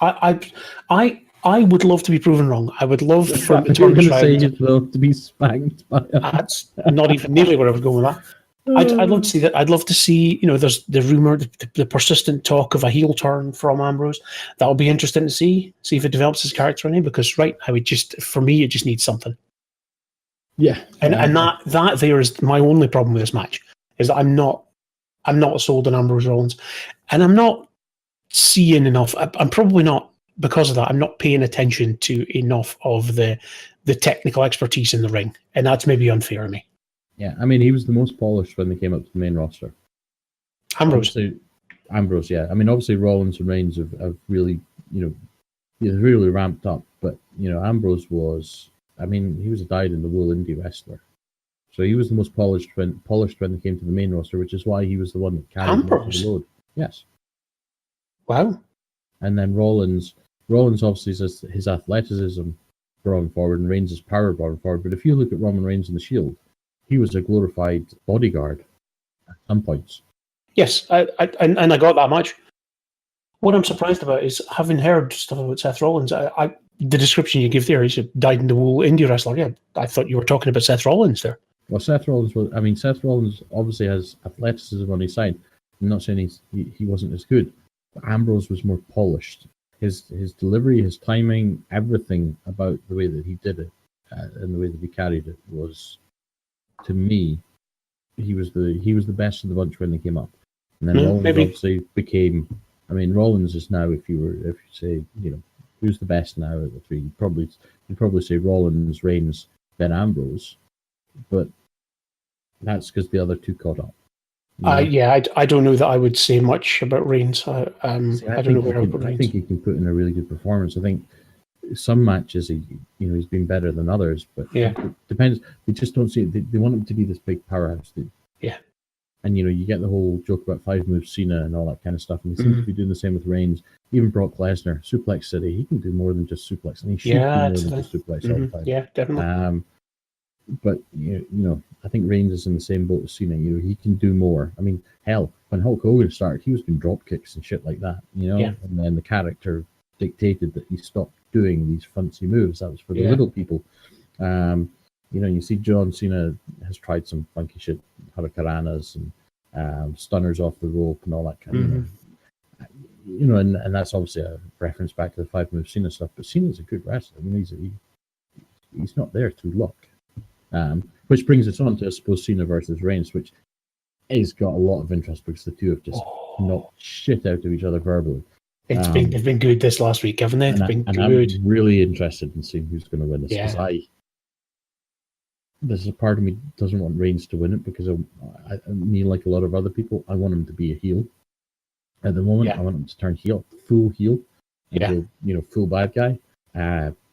I would love to be proven wrong. I would love for the turn to say you'd love to be spanked by. That's not even nearly where I was going with that. I'd love to see that. I'd love to see, there's the rumor, the persistent talk of a heel turn from Ambrose. That would be interesting to see if it develops his character in him. Because for me, it just needs something. Yeah, and that there is my only problem with this match is that I'm not sold on Ambrose Rollins, and I'm not seeing enough. I'm probably not, because of that, I'm not paying attention to enough of the technical expertise in the ring, and that's maybe unfair of me. Yeah, I mean, he was the most polished when they came up to the main roster. Ambrose, yeah. I mean, obviously Rollins and Reigns have really, he's really ramped up. But Ambrose was, I mean, he was a dyed-in-the-wool indie wrestler, so he was the most polished when they came to the main roster, which is why he was the one that carried the load. Yes. Wow. And then Rollins obviously says his athleticism brought him forward, and Reigns' power brought him forward. But if you look at Roman Reigns in the Shield, he was a glorified bodyguard at some points. Yes, I got that much. What I'm surprised about is, having heard stuff about Seth Rollins, the description you give there, he's a dyed-in-the-wool indie wrestler. Yeah, I thought you were talking about Seth Rollins there. Well, Seth Rollins obviously has athleticism on his side. I'm not saying he wasn't as good, but Ambrose was more polished. His delivery, his timing, everything about the way that he did it and the way that he carried it was, to me, he was the best of the bunch when they came up. And then Rollins obviously became. I mean, Rollins is now, if you say, who's the best now of the three, you'd probably say Rollins, Reigns, then Ambrose, but that's because the other two caught up. I don't know that I would say much about Reigns. I don't know where I would put Reigns. I think he can put in a really good performance. I think some matches he's been better than others, but it depends. They just don't see it. They want him to be this big powerhouse. Yeah. And you get the whole joke about 5-move Cena and all that kind of stuff, and he seems to be doing the same with Reigns. Even Brock Lesnar, Suplex City, he can do more than just suplex, and he should do more than just suplex all the time. Yeah, definitely. But I think Reigns is in the same boat as Cena. He can do more. I mean, hell, when Hulk Hogan started, he was doing drop kicks and shit like that. And then the character dictated that he stopped doing these fancy moves. That was for the little people. You see John Cena has tried some funky shit, hurricanranas and stunners off the rope and all that kind of, and that's obviously a reference back to the 5-move Cena stuff. But Cena's a good wrestler. I mean, he's not there through luck. Which brings us on to, I suppose, Cena versus Reigns, which has got a lot of interest because the two have just knocked shit out of each other verbally. They've been good this last week, haven't they? They've been good. I'm really interested in seeing who's going to win this. Because there's a part of me doesn't want Reigns to win it, because me, like a lot of other people, I want him to be a heel. At the moment, I want him to turn full heel, and go, full bad guy.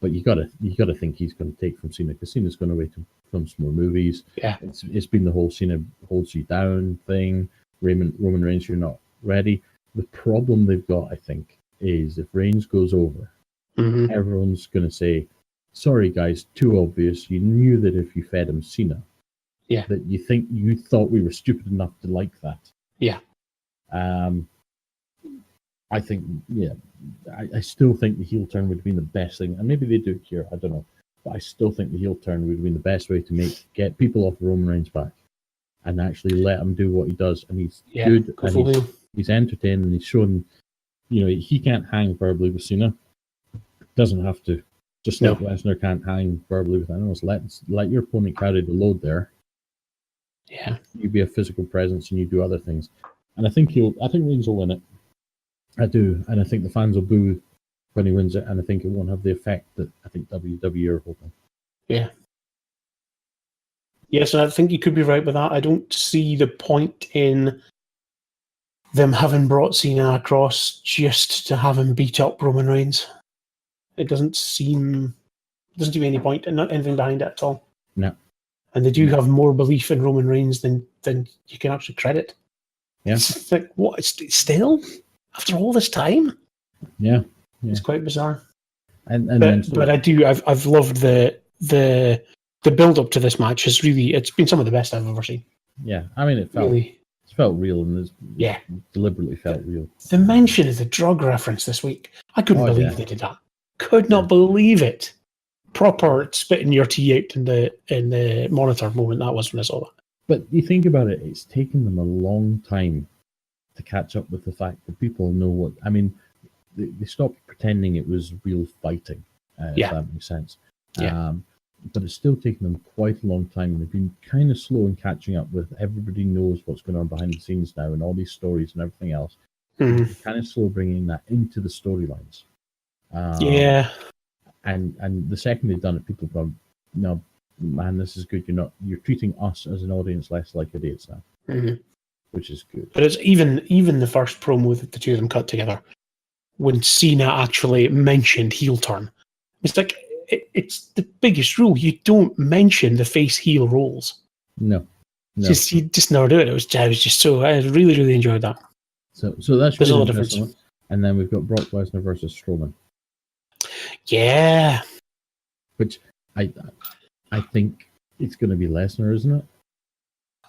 But you gotta think he's going to take from Cena, because Cena's going to wait to film some more movies. Yeah, it's been the whole Cena holds you down thing. Roman Reigns, you're not ready. The problem they've got, I think, is if Reigns goes over, everyone's going to say, "Sorry, guys, too obvious. You knew that if you fed him Cena, that you thought we were stupid enough to like that." Yeah. I think, I still think the heel turn would have been the best thing, and maybe they do it here. I don't know, but I still think the heel turn would have been the best way to get people off Roman Reigns back, and actually let him do what he does. And he's good, and he's entertaining, and he's shown, he can't hang verbally with Cena. Doesn't have to. Just like Lesnar can't hang verbally with anyone else. Let your opponent carry the load there. Yeah. You be a physical presence, and you do other things. And I think Reigns will win it. I do, and I think the fans will boo when he wins it, and I think it won't have the effect that I think WWE are hoping. Yeah. Yes, and I think you could be right with that. I don't see the point in them having brought Cena across just to have him beat up Roman Reigns. It doesn't seem any point in anything behind it at all. No. And they do have more belief in Roman Reigns than you can actually credit. Yeah. It's like, what? Still? After all this time? Yeah. It's quite bizarre. But I've loved the build up to this match. It's been some of the best I've ever seen. Yeah. I mean, it felt real, and it deliberately felt real. The mention of the drug reference this week, I couldn't believe they did that. Could not believe it. Proper spitting your tea out in the monitor moment that was when I saw that. But you think about it, it's taken them a long time to catch up with the fact that people know what. I mean, they stopped pretending it was real fighting, if that makes sense. Yeah. But it's still taken them quite a long time. They've been kind of slow in catching up with. Everybody knows what's going on behind the scenes now, and all these stories and everything else. Mhm. They're kind of slow bringing that into the storylines. Yeah. And the second they've done it, people have gone, no, man, this is good. You're treating us as an audience less like idiots now, which is good. But it's even the first promo that the two of them cut together, when Cena actually mentioned heel turn. It's like it's the biggest rule. You don't mention the face heel roles. No. You just never do it. I really, really enjoyed that. So that's There's a really lot of difference. interesting. And then we've got Brock Lesnar versus Strowman. Yeah. Which I think it's going to be Lesnar, isn't it?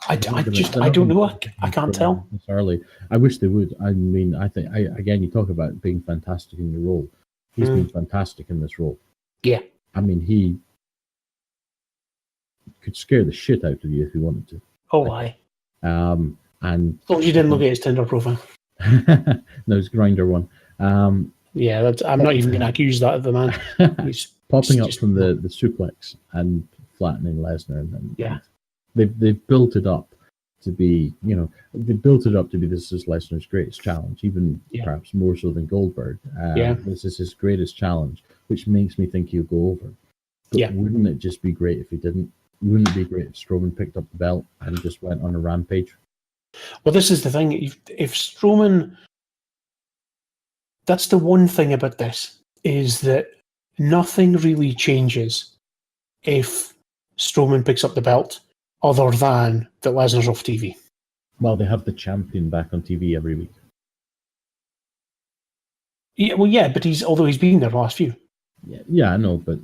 I don't know. I can't tell. Necessarily. I wish they would. I mean, again, you talk about being fantastic in your role. He's been fantastic in this role. Yeah. I mean, he could scare the shit out of you if he wanted to. Oh, aye. And as long as you didn't look at his Tinder profile. No, it's Grinder one. Yeah, I'm not even going to accuse that of the man. He's popping up from the suplex and flattening Lesnar, and yeah, they've built it up to be, this is Lesnar's greatest challenge, even perhaps more so than Goldberg. This is his greatest challenge, which makes me think he'll go over. But wouldn't it just be great if he didn't? Wouldn't it be great if Strowman picked up the belt and just went on a rampage? Well, this is the thing. If Strowman, that's the one thing about this, is that nothing really changes if Strowman picks up the belt, other than that Lesnar's off TV. Well, they have the champion back on TV every week. Yeah, well, yeah, but although he's been there the last few. Yeah, I know, but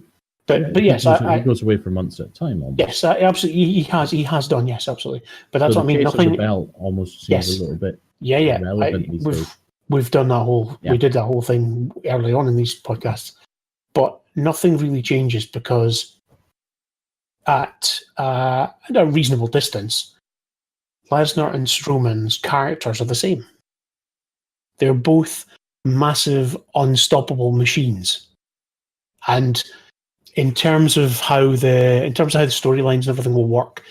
yes, he goes away for months at a time. Almost. Yes, absolutely, he has done. Yes, absolutely. But that's so what I mean. Nothing. The belt almost seems a little bit irrelevant these days. We've done that whole. Yeah. We did that whole thing early on in these podcasts, but nothing really changes because at a reasonable distance, Lesnar and Strowman's characters are the same. They're both massive, unstoppable machines, and in terms of how the storylines and everything will work,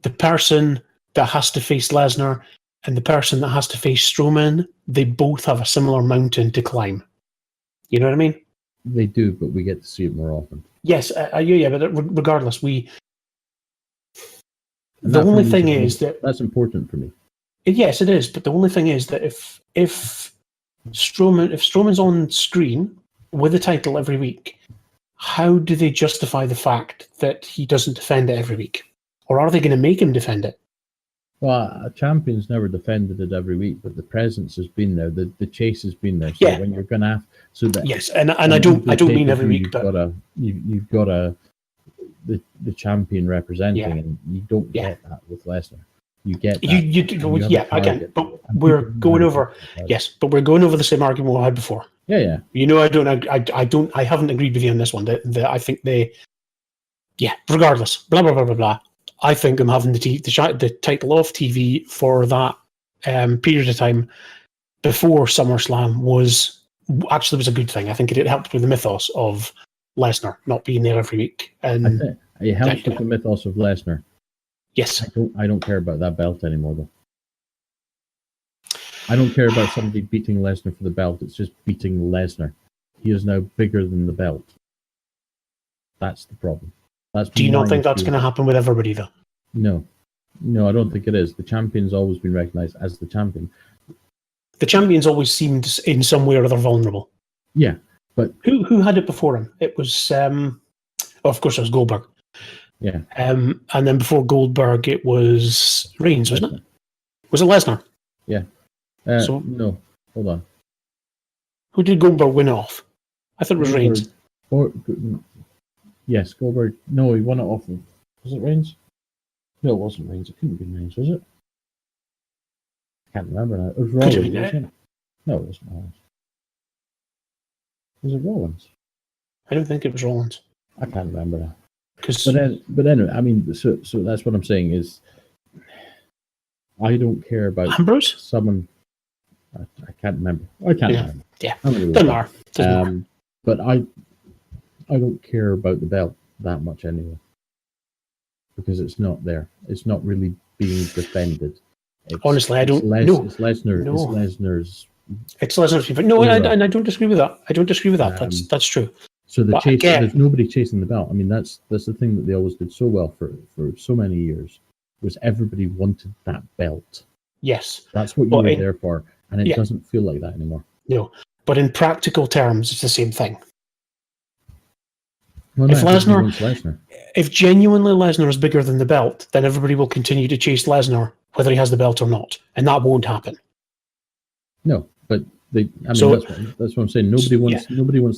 the person that has to face Lesnar and the person that has to face Strowman, they both have a similar mountain to climb. You know what I mean? They do, but we get to see it more often. Yes, but regardless, the only thing is that that's important for me. Yes, it is. But the only thing is that if Strowman's on screen with the title every week, how do they justify the fact that he doesn't defend it every week? Or are they going to make him defend it? Well, a champion's never defended it every week, but the presence has been there. The chase has been there. So when you're going to have... Yes, and I don't mean every week, but... You've got the champion representing, and you don't get that with Lesnar. You get that. I can. But we're going over... Yes, but we're going over the same argument we had before. Yeah. You know, I haven't agreed with you on this one. I think regardless, blah, blah, blah, blah, blah. I think them having the title off TV for that period of time before SummerSlam was a good thing. I think it helped with the mythos of Lesnar not being there every week. And it helps with the mythos of Lesnar. Yes. I don't care about that belt anymore, though. I don't care about somebody beating Lesnar for the belt. It's just beating Lesnar. He is now bigger than the belt. That's the problem. Do you not think that's going to happen with everybody, though? No, I don't think it is. The champion's always been recognized as the champion. The champion's always seemed in some way or other vulnerable. Yeah, but who had it before him? It was, of course, it was Goldberg. Yeah. And then before Goldberg, it was Reigns, wasn't it? Was it Lesnar? Yeah. No, hold on. Who did Goldberg win off? I thought it was Reigns. Yes, Goldberg. No, he won it off. Was it Reigns? No, it wasn't Reigns. It couldn't have been Reigns, was it? I can't remember now. It was Rollins, wasn't it? No, it wasn't Rollins. Was it Rollins? I don't think it was Rollins. I can't remember now. But anyway, I mean, so that's what I'm saying is I don't care about Ambrose? someone. I can't remember. I can't remember. Yeah. I'm gonna go with Doesn't that. matter. Doesn't matter. But I don't care about the belt that much anyway, because it's not there. It's not really being defended. Honestly, I don't know. know. It's Lesnar. No. It's Lesnar's. It's Lesnar's. No, Era. and I don't disagree with that. I don't disagree with that. That's true. So the But chase. again- There's nobody chasing the belt. I mean, that's the thing that they always did so well for so many years, was everybody wanted that belt. Yes. That's what you But were there for, and it yeah. doesn't feel like that anymore. No. But in practical terms, it's the same thing. Well, If no, everybody Lesnar- wants Lesnar. If genuinely Lesnar is bigger than the belt, then everybody will continue to chase Lesnar, whether he has the belt or not. And that won't happen. No, but they. I mean, So- that's what I'm saying. Nobody wants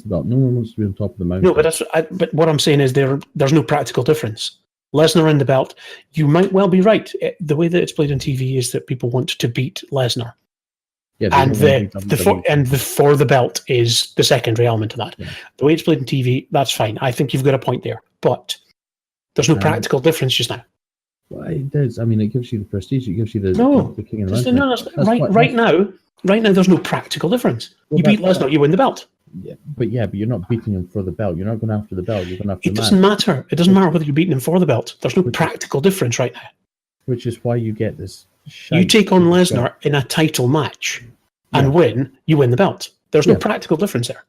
the belt. No one wants to be on top of the mountain. No, but but what I'm saying is there's no practical difference. Lesnar and the belt, you might well be right. The way that it's played on TV is that people want to beat Lesnar. yeah, they And don't want to be WWE. for the belt is the secondary element of that. Yeah. The way it's played on TV, that's fine. I think you've got a point there. But there's no practical difference just now. Well, it does. I mean, it gives you the prestige. It gives you the king of the mountain. Right now, there's no practical difference. Well, you beat Lesnar, you win the belt. Yeah, but you're not beating him for the belt. You're not going after the belt. You're going after It the doesn't man. matter. It doesn't matter whether you're beating him for the belt. There's no practical difference right now. Which is why you get this. You take on Lesnar in a title match and win, you win the belt. There's no practical difference there.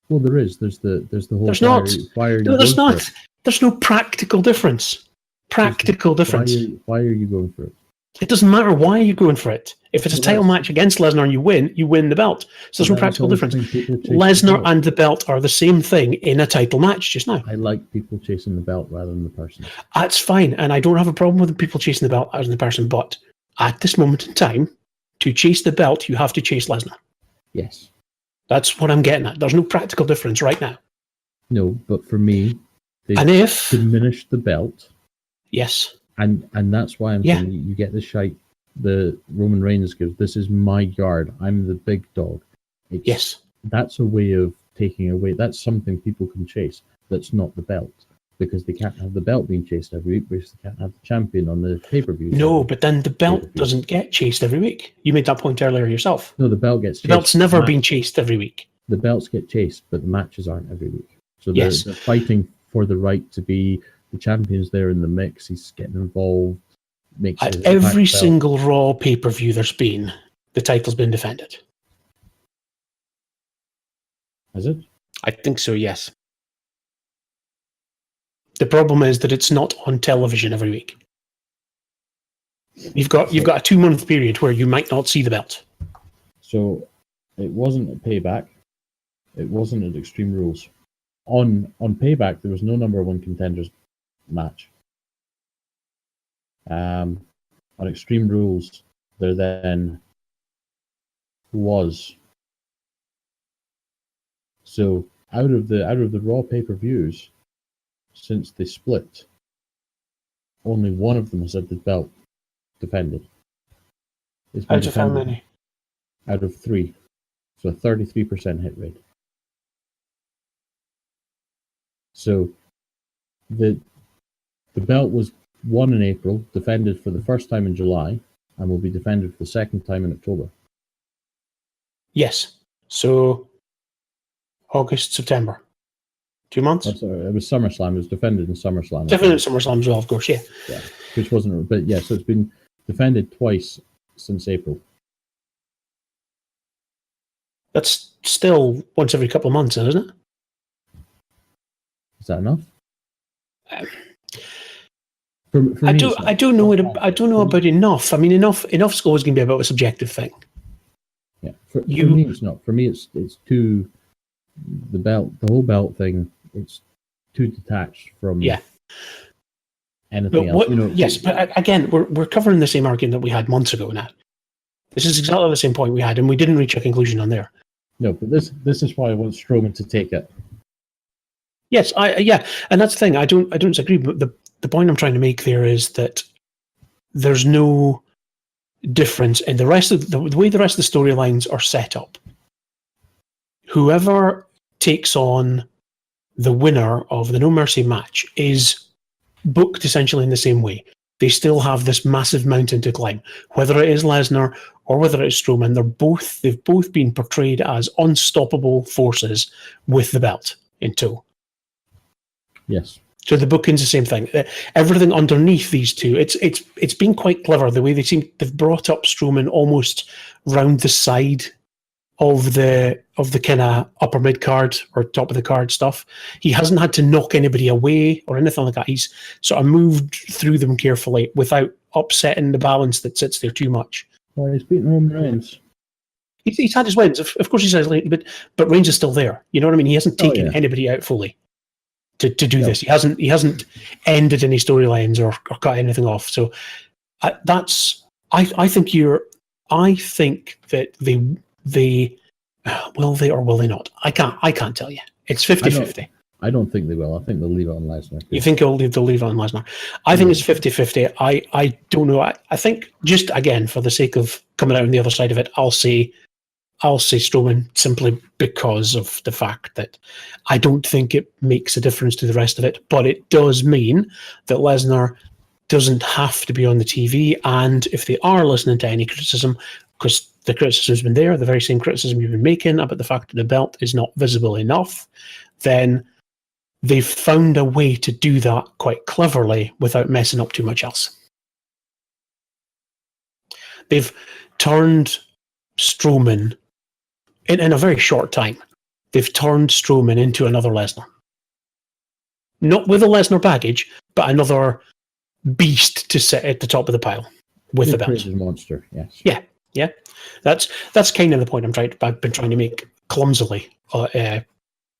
Well, there is. There's the whole. There's not. Why are you No, there's going for not. it? There's no practical difference. Practical difference. Why are you going for it? It doesn't matter why you're going for it. If it's a title match against Lesnar and you win the belt. So there's no practical difference. Lesnar and the belt are the same thing in a title match just now. I like people chasing the belt rather than the person. That's fine, and I don't have a problem with people chasing the belt as the person, but at this moment in time, to chase the belt, you have to chase Lesnar. Yes. That's what I'm getting at. There's no practical difference right now. No, but for me, they And if... diminished the belt. Yes. And that's why I'm saying you get the shite the Roman Reigns gives. This is my yard. I'm the big dog. Yes. That's a way of taking away. That's something people can chase. That's not the belt. Because they can't have the belt being chased every week, because they can't have the champion on the pay-per-view. No, but then the belt doesn't get chased every week. You made that point earlier yourself. No, the belt gets chased. The belt's never been chased every week. The belts get chased, but the matches aren't every week. So they're fighting for the right to be the champions there in the mix. He's getting involved. At every single Raw pay-per-view there's been, the title's been defended. Has it? I think so, yes. The problem is that it's not on television every week. You've got a 2-month period where you might not see the belt. So it wasn't a Payback. It wasn't at Extreme Rules. On Payback, there was no number one contenders match. On Extreme Rules, there then was. So out of the Raw pay-per-views, since they split, only one of them has had the belt defended. It's been Out of how many? Out of 3. So a 33% hit rate. So the belt was won in April, defended for the first time in July, and will be defended for the second time in October. Yes. So August, September. 2 months? It was SummerSlam. It was defended in SummerSlam. Defended in SummerSlam as well, of course, yeah. Yeah, which wasn't... But yeah, so it's been defended twice since April. That's still once every couple of months, isn't it? Is that enough? I don't know about enough. I mean, enough's always going to be about a subjective thing. Yeah, for me it's not. For me, it's too the whole belt thing. It's too detached from anything else. Yes, but again, we're covering the same argument that we had months ago now. This is exactly the same point we had, and we didn't reach a conclusion on there. No, but this is why I want Strowman to take it. Yes, and that's the thing. I don't disagree, but the point I'm trying to make there is that there's no difference in the rest of the way the rest of the storylines are set up. Whoever takes on the winner of the No Mercy match is booked essentially in the same way. they still have this massive mountain to climb. Whether it is Lesnar or whether it's Strowman, they've both been portrayed as unstoppable forces with the belt in tow. Yes. So the booking's the same thing. Everything underneath these two, it's been quite clever the way they've brought up Strowman almost round the side of the kind of upper mid card or top of the card stuff. He hasn't had to knock anybody away or anything like that. He's sort of moved through them carefully without upsetting the balance that sits there too much. Well, he's beaten Roman Reigns. He's had his wins, of course. He's had his, but Reigns is still there. You know what I mean? He hasn't taken anybody out fully to do this. He hasn't ended any storylines or cut anything off. So I think that they will they or will they not? I can't tell you. It's 50-50. I don't think they will. I think they'll leave it on Lesnar. You think they'll leave it on Lesnar? I think it's 50-50. I don't know. I think just again for the sake of coming out on the other side of it, I'll say Strowman simply because of the fact that I don't think it makes a difference to the rest of it, but it does mean that Lesnar doesn't have to be on the TV, and if they are listening to any criticism, because the criticism's been there, the very same criticism you've been making about the fact that the belt is not visible enough, then they've found a way to do that quite cleverly without messing up too much else. They've turned Strowman, in a very short time, they've turned Strowman into another Lesnar. Not with a Lesnar baggage, but another beast to sit at the top of the pile with the belt. Monster, yes. Yeah. That's kind of the point I've been trying to make clumsily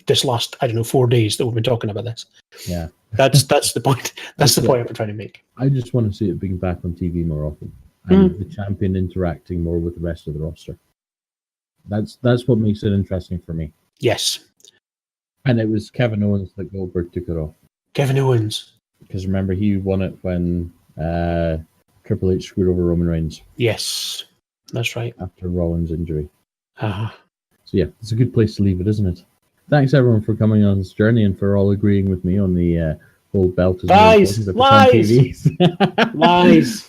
this last 4 days that we've been talking about this. Yeah. That's the point. That's the point I've been trying to make. I just want to see it being back on TV more often. And the champion interacting more with the rest of the roster. That's what makes it interesting for me. Yes. And it was Kevin Owens that Goldberg took it off. Kevin Owens. Because remember, he won it when Triple H screwed over Roman Reigns. Yes, that's right. After Rollins' injury. Uh-huh. So yeah, it's a good place to leave it, isn't it? Thanks everyone for coming on this journey and for all agreeing with me on the whole belt. Lies!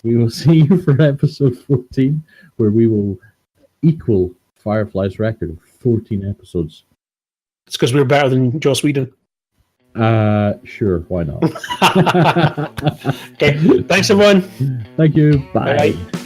We will see you for episode 14, where we will equal Firefly's record of 14 episodes. It's because we're better than Joss Whedon. Sure, why not? Okay, thanks everyone. Thank you. Bye. Bye.